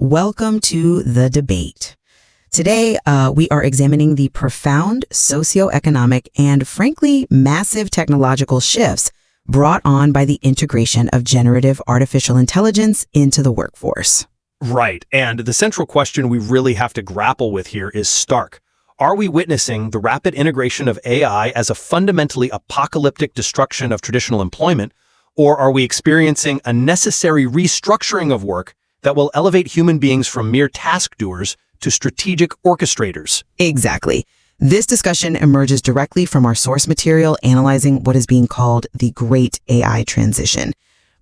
Welcome to the debate. Today, we are examining the profound socioeconomic and, frankly, massive technological shifts brought on by the integration of generative artificial intelligence into the workforce. Right, and the central question we really have to grapple with here is stark. Are we witnessing the rapid integration of AI as a fundamentally apocalyptic destruction of traditional employment, or are we experiencing a necessary restructuring of work that will elevate human beings from mere task doers to strategic orchestrators? Exactly. This discussion emerges directly from our source material analyzing what is being called the Great AI Transition.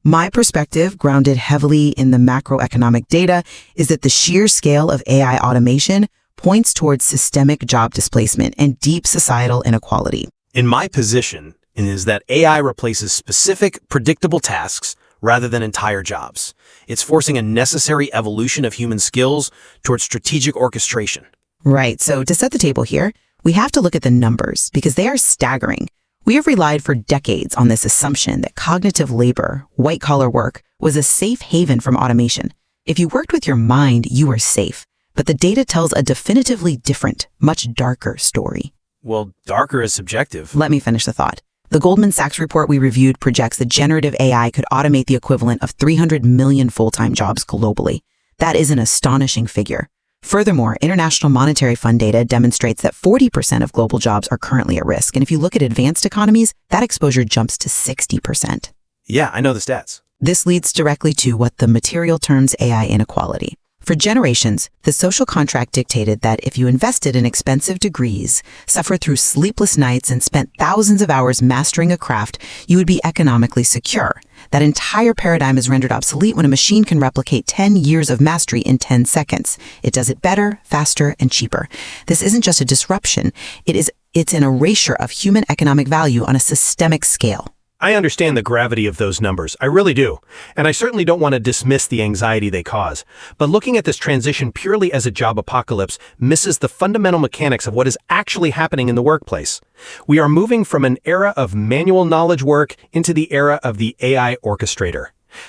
My perspective, grounded heavily in the macroeconomic data, is that the sheer scale of AI automation points towards systemic job displacement and deep societal inequality. In my position is that AI replaces specific, predictable tasks rather than entire jobs. It's forcing a necessary evolution of human skills towards strategic orchestration. Right, so to set the table here, we have to look at the numbers because they are staggering. We have relied for decades on this assumption that cognitive labor, white-collar work, was a safe haven from automation. If you worked with your mind, you were safe. But the data tells a definitively different, much darker story. Well, darker is subjective. Let me finish the thought. The Goldman Sachs report we reviewed projects that generative AI could automate the equivalent of 300 million full-time jobs globally. That is an astonishing figure. Furthermore, International Monetary Fund data demonstrates that 40% of global jobs are currently at risk. And if you look at advanced economies, that exposure jumps to 60%. Yeah, I know the stats. This leads directly to what the material terms AI inequality. For generations, the social contract dictated that if you invested in expensive degrees, suffered through sleepless nights, and spent thousands of hours mastering a craft, you would be economically secure. That entire paradigm is rendered obsolete when a machine can replicate 10 years of mastery in 10 seconds. It does it better, faster, and cheaper. This isn't just a disruption. It's an erasure of human economic value on a systemic scale. I understand the gravity of those numbers, I really do, and I certainly don't want to dismiss the anxiety they cause. But looking at this transition purely as a job apocalypse misses the fundamental mechanics of what is actually happening in the workplace. We are moving from an era of manual knowledge work into the era of the AI orchestrator.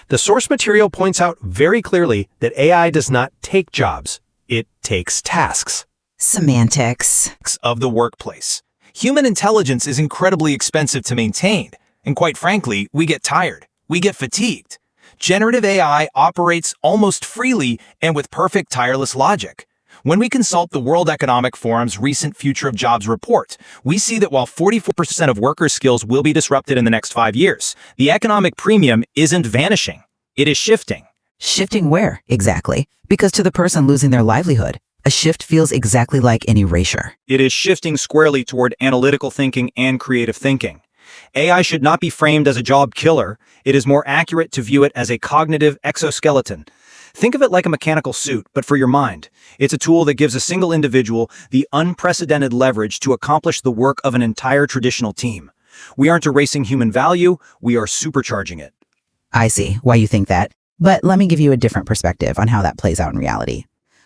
The source material points out very clearly that AI does not take jobs, it takes tasks. Semantics. Of the workplace. Human intelligence is incredibly expensive to maintain. And quite frankly, we get tired. We get fatigued. Generative AI operates almost freely and with perfect tireless logic. When we consult the World Economic Forum's recent Future of Jobs report, we see that while 44% of workers' skills will be disrupted in the next 5 years, the economic premium isn't vanishing. It is shifting. Shifting where, exactly? Because to the person losing their livelihood, a shift feels exactly like an erasure. It is shifting squarely toward analytical thinking and creative thinking. AI should not be framed as a job killer. It is more accurate to view it as a cognitive exoskeleton. Think of it like a mechanical suit, but for your mind. It's a tool that gives a single individual the unprecedented leverage to accomplish the work of an entire traditional team. We aren't erasing human value, we are supercharging it. I see why you think that, but let me give you a different perspective on how that plays out in reality.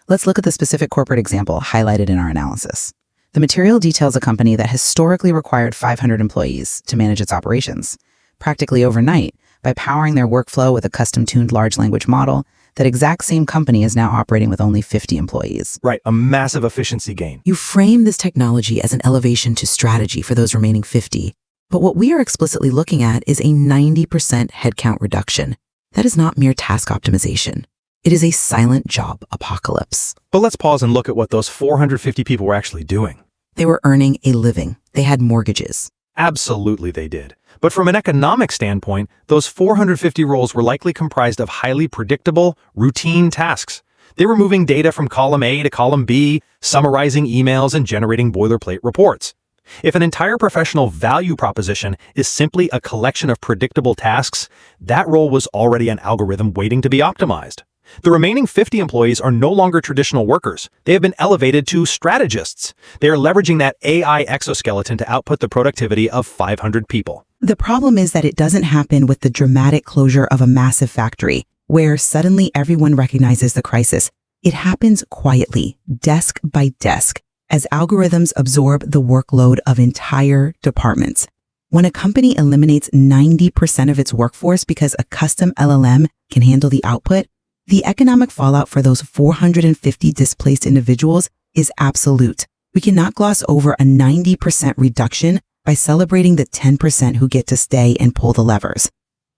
Let's look at the specific corporate example highlighted in our analysis. The material details a company that historically required 500 employees to manage its operations. Practically overnight, by powering their workflow with a custom-tuned large language model, that exact same company is now operating with only 50 employees. Right, a massive efficiency gain. You frame this technology as an elevation to strategy for those remaining 50, but what we are explicitly looking at is a 90% headcount reduction. That is not mere task optimization. It is a silent job apocalypse. But let's pause and look at what those 450 people were actually doing. They were earning a living. They had mortgages. Absolutely they did. But from an economic standpoint, those 450 roles were likely comprised of highly predictable, routine tasks. They were moving data from column A to column B, summarizing emails and generating boilerplate reports. If an entire professional value proposition is simply a collection of predictable tasks, that role was already an algorithm waiting to be optimized. The remaining 50 employees are no longer traditional workers. They have been elevated to strategists. They are leveraging that AI exoskeleton to output the productivity of 500 people. The problem is that it doesn't happen with the dramatic closure of a massive factory, where suddenly everyone recognizes the crisis. It happens quietly, desk by desk, as algorithms absorb the workload of entire departments. When a company eliminates 90% of its workforce because a custom LLM can handle the output, The economic fallout for those 450 displaced individuals is absolute. We cannot gloss over a 90% reduction by celebrating the 10% who get to stay and pull the levers.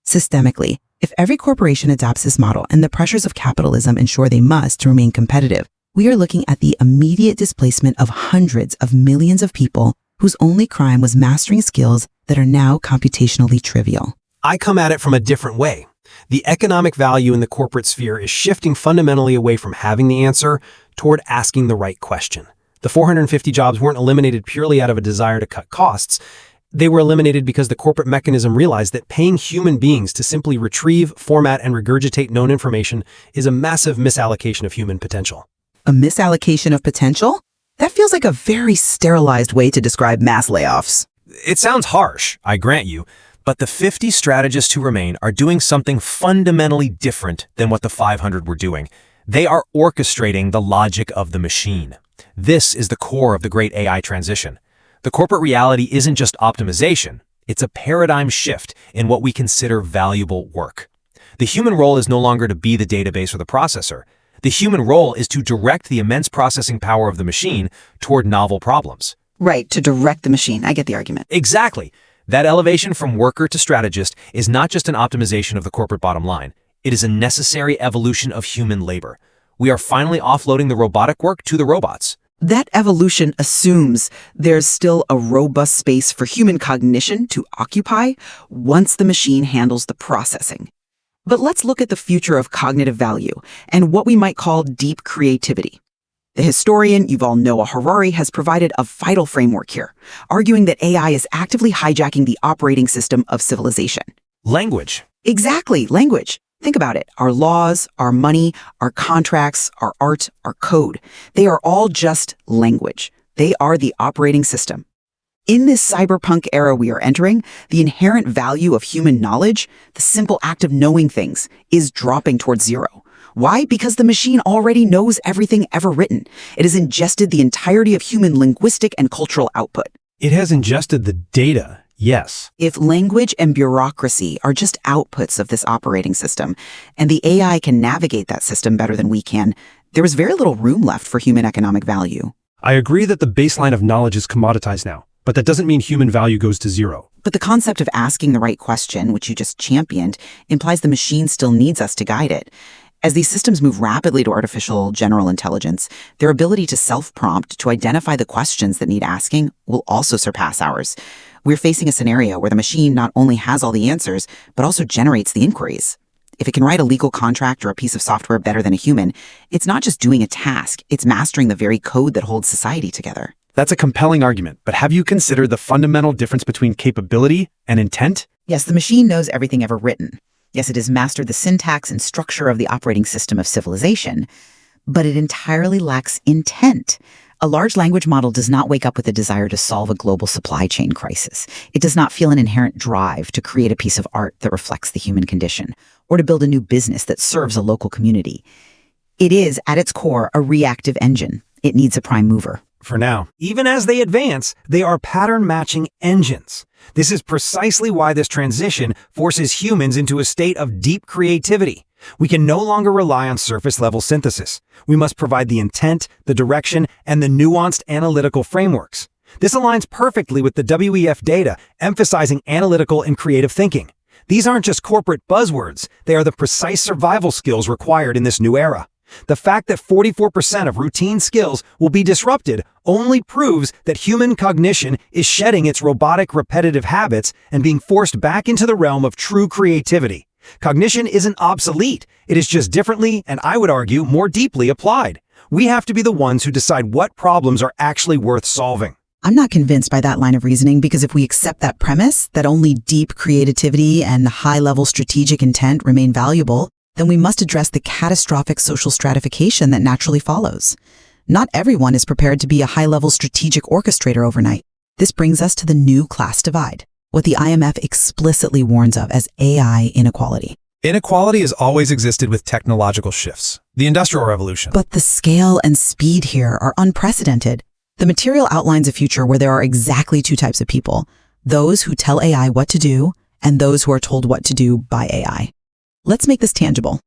Systemically, if every corporation adopts this model and the pressures of capitalism ensure they must to remain competitive, we are looking at the immediate displacement of hundreds of millions of people whose only crime was mastering skills that are now computationally trivial. I come at it from a different way. The economic value in the corporate sphere is shifting fundamentally away from having the answer toward asking the right question. The 450 jobs weren't eliminated purely out of a desire to cut costs. They were eliminated because the corporate mechanism realized that paying human beings to simply retrieve, format, and regurgitate known information is a massive misallocation of human potential. A misallocation of potential? That feels like a very sterilized way to describe mass layoffs. It sounds harsh, I grant you, but the 50 strategists who remain are doing something fundamentally different than what the 500 were doing. They are orchestrating the logic of the machine. This is the core of the great AI transition. The corporate reality isn't just optimization, it's a paradigm shift in what we consider valuable work. The human role is no longer to be the database or the processor. The human role is to direct the immense processing power of the machine toward novel problems. Right, to direct the machine. I get the argument. Exactly. That elevation from worker to strategist is not just an optimization of the corporate bottom line. It is a necessary evolution of human labor. We are finally offloading the robotic work to the robots. That evolution assumes there's still a robust space for human cognition to occupy once the machine handles the processing. But let's look at the future of cognitive value and what we might call deep creativity. The historian Yuval Noah Harari has provided a vital framework here, arguing that AI is actively hijacking the operating system of civilization. Language. Exactly, language. Think about it. Our laws, our money, our contracts, our art, our code, they are all just language. They are the operating system. In this cyberpunk era we are entering, the inherent value of human knowledge, the simple act of knowing things, is dropping towards zero. Why? Because the machine already knows everything ever written. It has ingested the entirety of human linguistic and cultural output. It has ingested the data, yes. If language and bureaucracy are just outputs of this operating system, and the AI can navigate that system better than we can, there is very little room left for human economic value. I agree that the baseline of knowledge is commoditized now, but that doesn't mean human value goes to zero. But the concept of asking the right question, which you just championed, implies the machine still needs us to guide it. As these systems move rapidly to artificial general intelligence, their ability to self-prompt to identify the questions that need asking will also surpass ours. We're facing a scenario where the machine not only has all the answers, but also generates the inquiries. If it can write a legal contract or a piece of software better than a human, it's not just doing a task, it's mastering the very code that holds society together. That's a compelling argument, but have you considered the fundamental difference between capability and intent? Yes, the machine knows everything ever written. Yes, it has mastered the syntax and structure of the operating system of civilization, but it entirely lacks intent. A large language model does not wake up with a desire to solve a global supply chain crisis. It does not feel an inherent drive to create a piece of art that reflects the human condition, or to build a new business that serves a local community. It is, at its core, a reactive engine. It needs a prime mover. For now. Even as they advance, they are pattern-matching engines. This is precisely why this transition forces humans into a state of deep creativity. We can no longer rely on surface-level synthesis. We must provide the intent, the direction, and the nuanced analytical frameworks. This aligns perfectly with the WEF data, emphasizing analytical and creative thinking. These aren't just corporate buzzwords. They are the precise survival skills required in this new era. The fact that 44% of routine skills will be disrupted only proves that human cognition is shedding its robotic, repetitive habits and being forced back into the realm of true creativity. Cognition isn't obsolete. It is just differently, and I would argue, more deeply applied. We have to be the ones who decide what problems are actually worth solving. I'm not convinced by that line of reasoning, because if we accept that premise, that only deep creativity and high-level strategic intent remain valuable, then we must address the catastrophic social stratification that naturally follows. Not everyone is prepared to be a high-level strategic orchestrator overnight. This brings us to the new class divide, what the IMF explicitly warns of as AI inequality. Inequality has always existed with technological shifts, the Industrial Revolution. But the scale and speed here are unprecedented. The material outlines a future where there are exactly two types of people: those who tell AI what to do and those who are told what to do by AI. Let's make this tangible.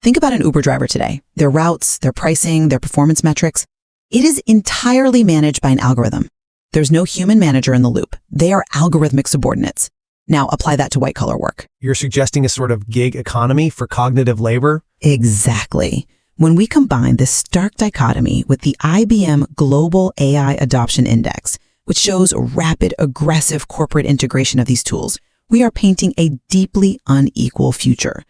Think about an Uber driver today. Their routes, their pricing, their performance metrics. It is entirely managed by an algorithm. There's no human manager in the loop. They are algorithmic subordinates. Now apply that to white-collar work. You're suggesting a sort of gig economy for cognitive labor? Exactly. When we combine this stark dichotomy with the IBM Global AI Adoption Index, which shows rapid, aggressive corporate integration of these tools, we are painting a deeply unequal future.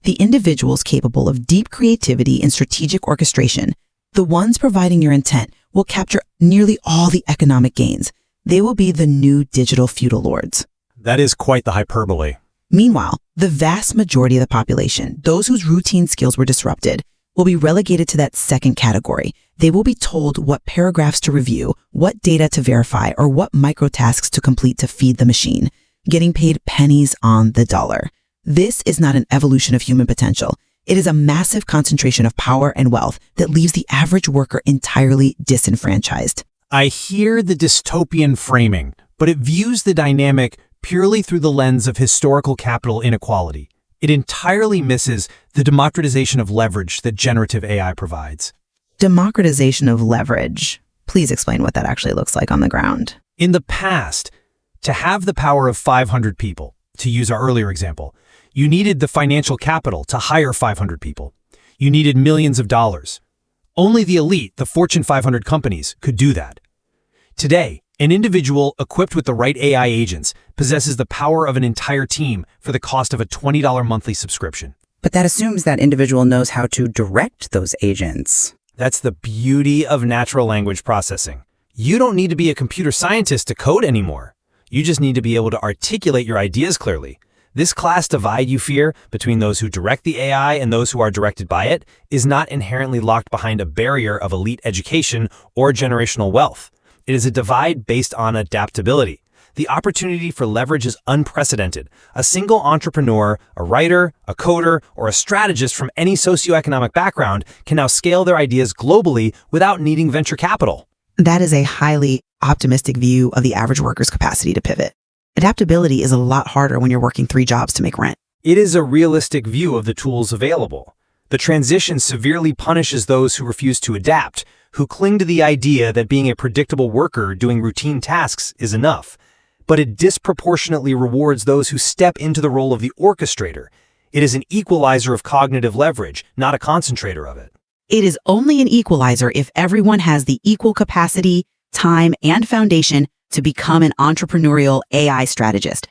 The individuals capable of deep creativity and strategic orchestration, the ones providing your intent, will capture nearly all the economic gains. They will be the new digital feudal lords. That is quite the hyperbole. Meanwhile, the vast majority of the population, those whose routine skills were disrupted, will be relegated to that second category. They will be told what paragraphs to review, what data to verify, or what microtasks to complete to feed the machine, getting paid pennies on the dollar. This is not an evolution of human potential. It is a massive concentration of power and wealth that leaves the average worker entirely disenfranchised. I hear the dystopian framing, but it views the dynamic purely through the lens of historical capital inequality. It entirely misses the democratization of leverage that generative AI provides. Democratization of leverage. Please explain what that actually looks like on the ground. In the past, to have the power of 500 people, to use our earlier example, you needed the financial capital to hire 500 people. You needed millions of dollars. Only the elite, the Fortune 500 companies, could do that. Today, an individual equipped with the right AI agents possesses the power of an entire team for the cost of a $20 monthly subscription. But that assumes that individual knows how to direct those agents. That's the beauty of natural language processing. You don't need to be a computer scientist to code anymore. You just need to be able to articulate your ideas clearly. This class divide you fear between those who direct the AI and those who are directed by it is not inherently locked behind a barrier of elite education or generational wealth. It is a divide based on adaptability. The opportunity for leverage is unprecedented. A single entrepreneur, a writer, a coder, or a strategist from any socioeconomic background can now scale their ideas globally without needing venture capital. That is a highly optimistic view of the average worker's capacity to pivot. Adaptability is a lot harder when you're working 3 jobs to make rent. It is a realistic view of the tools available. The transition severely punishes those who refuse to adapt, who cling to the idea that being a predictable worker doing routine tasks is enough. But it disproportionately rewards those who step into the role of the orchestrator. It is an equalizer of cognitive leverage, not a concentrator of it. It is only an equalizer if everyone has the equal capacity, time, and foundation to become an entrepreneurial AI strategist.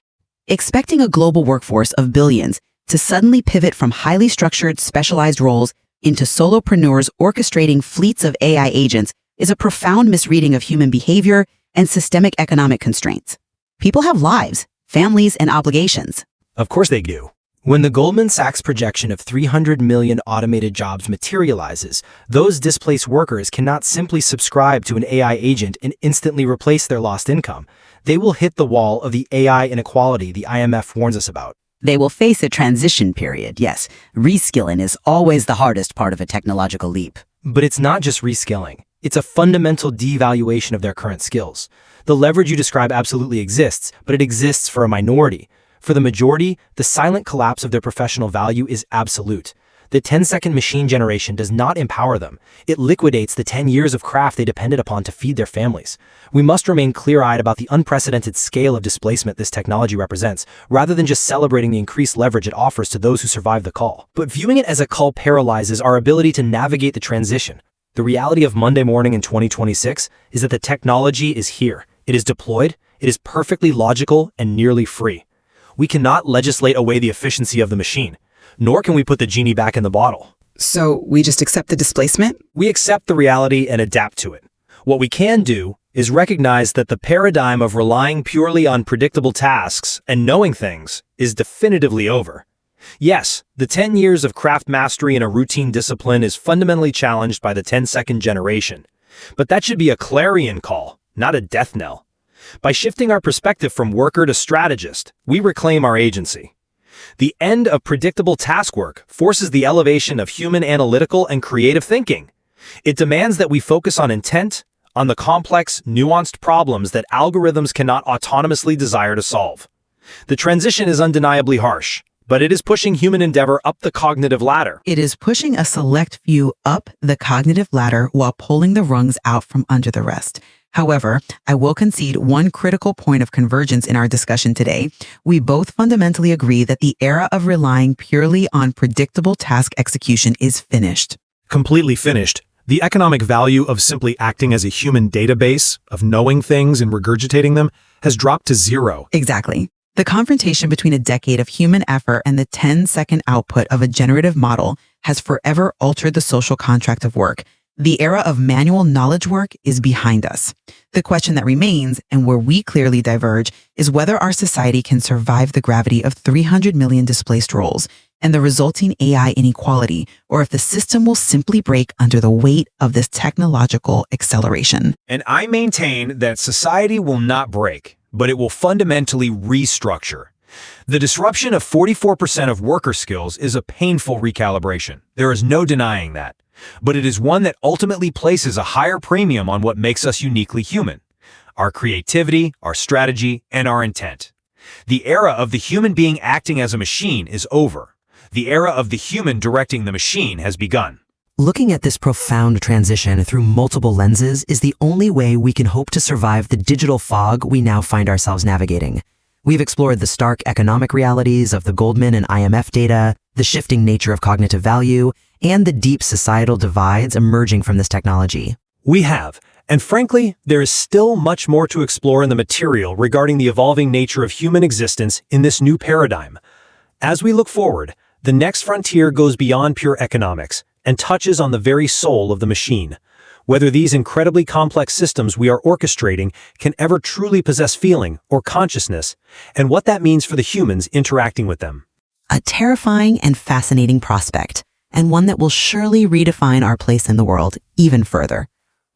Expecting a global workforce of billions to suddenly pivot from highly structured, specialized roles into solopreneurs orchestrating fleets of AI agents is a profound misreading of human behavior and systemic economic constraints. People have lives, families, and obligations. Of course they do. When the Goldman Sachs projection of 300 million automated jobs materializes, those displaced workers cannot simply subscribe to an AI agent and instantly replace their lost income. They will hit the wall of the AI inequality the IMF warns us about. They will face a transition period, yes. Reskilling is always the hardest part of a technological leap. But it's not just reskilling. It's a fundamental devaluation of their current skills. The leverage you describe absolutely exists, but it exists for a minority. For the majority, the silent collapse of their professional value is absolute. The 10-second machine generation does not empower them. It liquidates the 10 years of craft they depended upon to feed their families. We must remain clear-eyed about the unprecedented scale of displacement this technology represents, rather than just celebrating the increased leverage it offers to those who survive the call. But viewing it as a call paralyzes our ability to navigate the transition. The reality of Monday morning in 2026 is that the technology is here. It is deployed, it is perfectly logical and nearly free. We cannot legislate away the efficiency of the machine, nor can we put the genie back in the bottle. So we just accept the displacement? We accept the reality and adapt to it. What we can do is recognize that the paradigm of relying purely on predictable tasks and knowing things is definitively over. Yes, the 10 years of craft mastery in a routine discipline is fundamentally challenged by the 10-second generation. But that should be a clarion call, not a death knell. By shifting our perspective from worker to strategist, we reclaim our agency. The end of predictable task work forces the elevation of human analytical and creative thinking. It demands that we focus on intent, on the complex, nuanced problems that algorithms cannot autonomously desire to solve. The transition is undeniably harsh, but it is pushing human endeavor up the cognitive ladder. It is pushing a select few up the cognitive ladder while pulling the rungs out from under the rest. However, I will concede one critical point of convergence in our discussion today. We both fundamentally agree that the era of relying purely on predictable task execution is finished. Completely finished. The economic value of simply acting as a human database, of knowing things and regurgitating them, has dropped to zero. Exactly. The confrontation between a decade of human effort and the 10-second output of a generative model has forever altered the social contract of work. The era of manual knowledge work is behind us. The question that remains, and where we clearly diverge, is whether our society can survive the gravity of 300 million displaced roles and the resulting AI inequality, or if the system will simply break under the weight of this technological acceleration. And I maintain that society will not break, but it will fundamentally restructure. The disruption of 44% of worker skills is a painful recalibration. There is no denying that. But it is one that ultimately places a higher premium on what makes us uniquely human: our creativity, our strategy, and our intent. The era of the human being acting as a machine is over. The era of the human directing the machine has begun. Looking at this profound transition through multiple lenses is the only way we can hope to survive the digital fog we now find ourselves navigating. We've explored the stark economic realities of the Goldman and IMF data, the shifting nature of cognitive value, and the deep societal divides emerging from this technology. We have, and frankly, there is still much more to explore in the material regarding the evolving nature of human existence in this new paradigm. As we look forward, the next frontier goes beyond pure economics and touches on the very soul of the machine. Whether these incredibly complex systems we are orchestrating can ever truly possess feeling or consciousness, and what that means for the humans interacting with them. A terrifying and fascinating prospect, and one that will surely redefine our place in the world even further.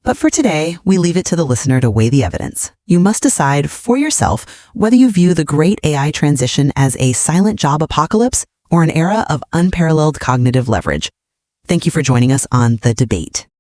But for today, we leave it to the listener to weigh the evidence. You must decide for yourself whether you view the great AI transition as a silent job apocalypse or an era of unparalleled cognitive leverage. Thank you for joining us on The Debate.